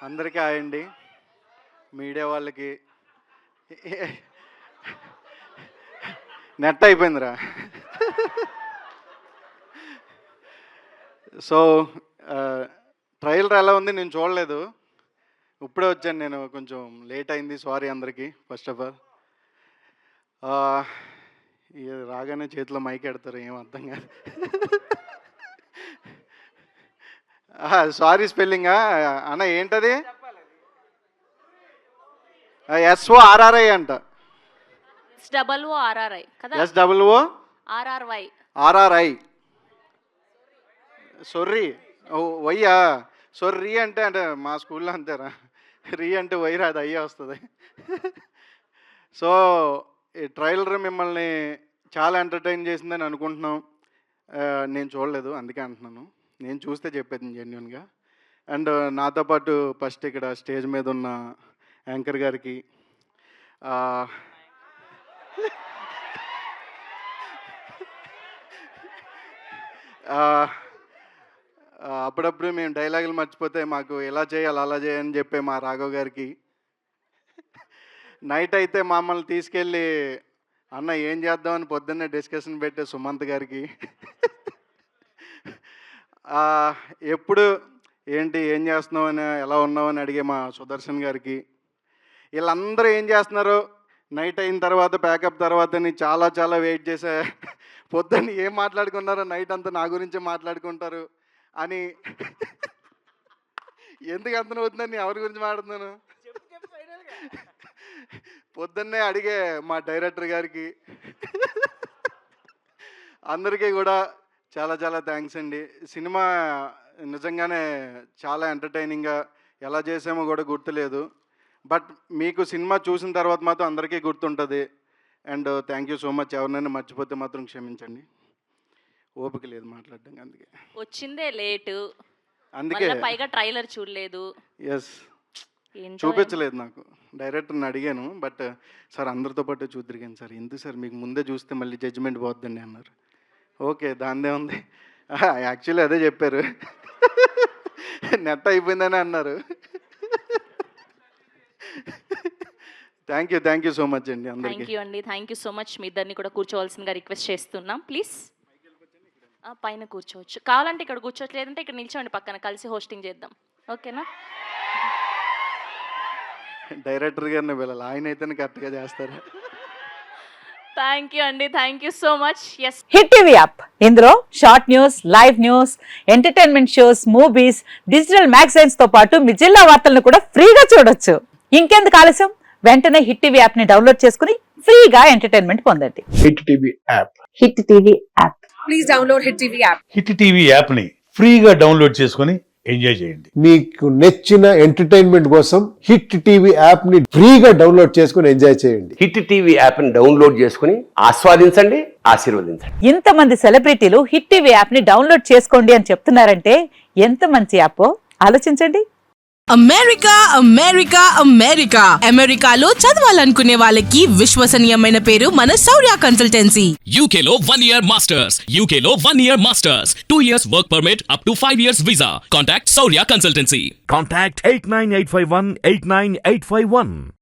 అందరికీ హాయ్ అండి. మీడియా వాళ్ళకి నెట్ అయిపోయిందిరా. సో ట్రైలర్ ఎలా ఉంది? నేను చూడలేదు, ఇప్పుడే వచ్చాను. నేను కొంచెం లేట్ అయింది, సారీ అందరికీ. ఫస్ట్ ఆఫ్ ఆల్ రాగానే చేతిలో మైక్ ఎడతారు, ఏం అర్థం కాదు. సారీ స్పెల్లింగా అన్న? ఏంటది? SORRI అంట. SOORRI కదా? SOORRI. సొర్రి వయ్యా. సొర్రి అంటే అంటే మా స్కూల్లో అంతేరా, రీ అంటే వై రాదు, అయ్యే వస్తుంది. సో ఈ ట్రైలర్ మిమ్మల్ని చాలా ఎంటర్టైన్ చేసిందని అనుకుంటున్నాం. నేను చూడలేదు, అందుకే అంటున్నాను. నేను చూస్తే చెప్పేది జెన్యున్గా. అండ్ నాతో పాటు ఫస్ట్ ఇక్కడ స్టేజ్ మీద ఉన్న యాంకర్ గారికి, అప్పుడప్పుడు మేము డైలాగులు మర్చిపోతే మాకు ఎలా చేయాలి అలా చేయని చెప్పే మా రాఘవ్ గారికి, నైట్ అయితే మమ్మల్ని తీసుకెళ్ళి అన్న ఏం చేద్దామని పొద్దున్నే డిస్కషన్ పెట్టే సుమంత్ గారికి, ఎప్పుడు ఏంటి ఏం చేస్తున్నావు అని, ఎలా ఉన్నావు అని అడిగే మా సుదర్శన్ గారికి, వీళ్ళందరూ ఏం చేస్తున్నారో నైట్ అయిన తర్వాత ప్యాకప్ తర్వాత చాలా చాలా వెయిట్ చేసే, పొద్దున్న ఏం మాట్లాడుకున్నారో నైట్ అంతా నా గురించే మాట్లాడుకుంటారు అని. ఎందుకు అంత అవుతుందని ఎవరి గురించి మాట్లాడుతున్నాను? పొద్దున్నే అడిగే మా డైరెక్టర్ గారికి, అందరికీ కూడా చాలా చాలా థ్యాంక్స్ అండి. సినిమా నిజంగానే చాలా ఎంటర్టైనింగ్గా ఎలా చేసామో కూడా గుర్తులేదు, బట్ మీకు సినిమా చూసిన తర్వాత మాత్రం అందరికీ గుర్తుంటుంది. And thank you so much. ఎవరినైనా మర్చిపోతే మాత్రం క్షమించండి, ఓపిక లేదు మాట్లాడడం, అందుకే వచ్చిందే లేటు, అందుకే పైగా ట్రైలర్ చూడలేదు. ఎస్, చూపించలేదు. నాకు డైరెక్టర్ని అడిగాను, బట్ సార్ అందరితో పాటు చూద్దరిగాను సార్, ఎందుకు సార్ మీకు ముందే చూస్తే మళ్ళీ జడ్జిమెంట్ పోద్దండి అన్నారు. ఓకే, దాందే ఉంది. యాక్చువల్లీ అదే చెప్పారు, నెట్ అయిపోయిందని అన్నారు. థ్యాంక్ యూ సో మచ్ అండి అందరికీ. Thank you so much. మీ ఇద్దరిని కూడా కూర్చోవలసిందిగా రిక్వెస్ట్ చేస్తున్నాం, ప్లీజ్. పైన కూర్చోవచ్చు, కావాలంటే ఇక్కడ కూర్చోవచ్చు, లేదంటే ఇక్కడ నిల్చోండి, పక్కన కలిసి హోస్టింగ్ చేద్దాం, ఓకేనా? డైరెక్టర్ గారిని వెళ్ళాలి, ఆయన అయితేనే కరెక్ట్గా చేస్తారు. Thank you so much. Yes, hit TV app, ఇందులో short news, live news, entertainment shows, movies, digital magazines తో పాటు మీ జిల్లా వార్తలను కూడా ఫ్రీగా చూడొచ్చు. ఇంకెందుకు ఆలస్యం, వెంటనే హిట్ టీవీ యాప్ ని డౌన్లోడ్ చేసుకుని ఫ్రీగా ఎంటర్టైన్మెంట్ పొందండి. Hit TV app. Hit TV app. Please download hit TV app. Hit TV app ని ఫ్రీగా డౌన్లోడ్ చేసుకుని ఎంజాయ్ చేయండి. మీకు నచ్చిన ఎంటర్టైన్మెంట్ కోసం హిట్ టీవీ యాప్ ని ఫ్రీగా డౌన్లోడ్ చేసుకుని ఎంజాయ్ చేయండి. హిట్ టీవీ యాప్ ని డౌన్లోడ్ చేసుకుని ఆస్వాదించండి, ఆశీర్వదించండి. ఇంతమంది సెలబ్రిటీలు హిట్ టీవీ యాప్ ని డౌన్లోడ్ చేసుకోండి అని చెప్తున్నారంటే ఎంత మంచి యాప్ ఆలోచించండి. అమెరికాలో చదవాలనుకునే వాళ్ళకి విశ్వసనీయమైన పేరు మన శౌర్య కన్సల్టెన్సీ. UK లో 1 year masters. 2 years work permit up to 5 years visa. Contact Saurya Consultancy. Contact 89851 89851.